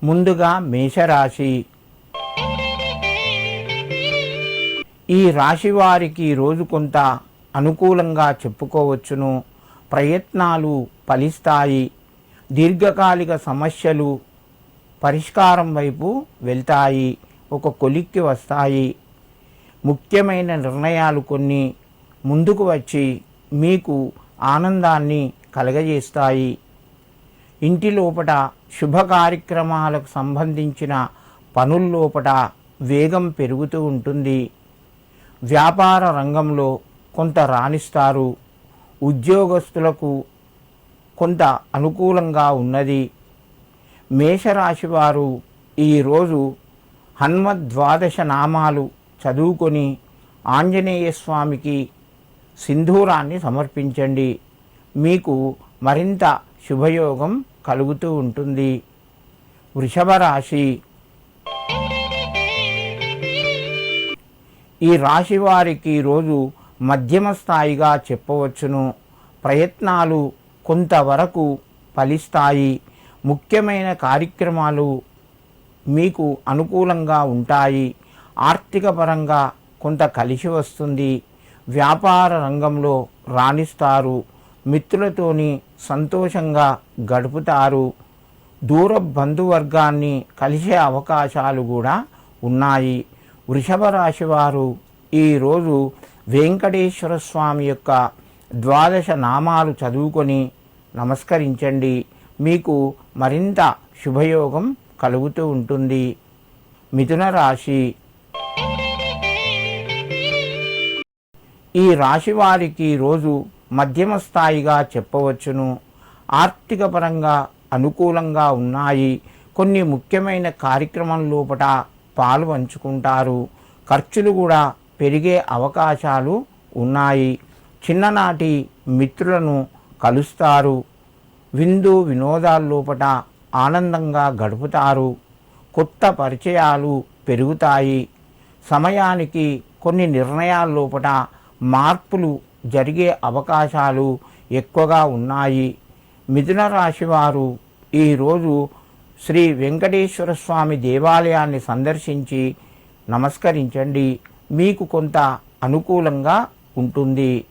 ముందుగా మేషరాశి. ఈ రాశి వారికి రోజు కొంత అనుకూలంగా చెప్పుకోవచ్చును. ప్రయత్నాలు ఫలిస్తాయి. దీర్ఘకాలిక సమస్యలు పరిష్కారం వైపు వెళ్తాయి, ఒక కొలిక్కి వస్తాయి. ముఖ్యమైన నిర్ణయాలు కొన్ని ముందుకు వచ్చి మీకు ఆనందాన్ని కలగజేస్తాయి. ఇంటి లోపట శుభ కార్యక్రమాలకు సంబంధించిన పనుల్లోపట వేగం పెరుగుతూ ఉంటుంది. వ్యాపార రంగంలో కొంత రాణిస్తారు. ఉద్యోగస్తులకు కొంత అనుకూలంగా ఉన్నది. మేషరాశి వారు ఈరోజు హనుమద్వాదశ నామాలు చదువుకొని ఆంజనేయ స్వామికి సింధూరాన్ని సమర్పించండి. మీకు మరింత శుభయోగం కలుగుతూ ఉంటుంది. వృషభ రాశి. ఈ రాశి వారికి రోజు మధ్యమ స్థాయిగా చెప్పవచ్చును. ప్రయత్నాలు కొంతవరకు ఫలిస్తాయి. ముఖ్యమైన కార్యక్రమాలు మీకు అనుకూలంగా ఉంటాయి. ఆర్థిక పరంగా కొంత కలిసి వస్తుంది. వ్యాపార రంగంలో రాణిస్తారు. మిత్రులతోని సంతోషంగా గడుపుతారు. దూర బంధువర్గాన్ని కలిసే అవకాశాలు కూడా ఉన్నాయి. వృషభ రాశి వారు ఈరోజు వెంకటేశ్వర స్వామి యొక్క ద్వాదశ నామాలు చదువుకొని నమస్కరించండి. మీకు మరింత శుభయోగం కలుగుతూ ఉంటుంది. మిథున రాశి. ఈ రాశి వారికి రోజు మధ్యమ స్థాయిగా చెప్పవచ్చును. ఆర్థిక పరంగా అనుకూలంగా ఉన్నాయి. కొన్ని ముఖ్యమైన కార్యక్రమం లోపల పాలు పంచుకుంటారు. ఖర్చులు కూడా పెరిగే అవకాశాలు ఉన్నాయి. చిన్ననాటి మిత్రులను కలుస్తారు. విందు వినోదాల్లోపట ఆనందంగా గడుపుతారు. కొత్త పరిచయాలు పెరుగుతాయి. సమయానికి కొన్ని నిర్ణయాల్లోపట మార్పులు జరిగే అవకాశాలు ఎక్కువగా ఉన్నాయి. మిథున రాశి వారు ఈరోజు శ్రీ వెంకటేశ్వర స్వామి దేవాలయాన్ని సందర్శించి నమస్కరించండి. మీకు కొంత అనుకూలంగా ఉంటుంది.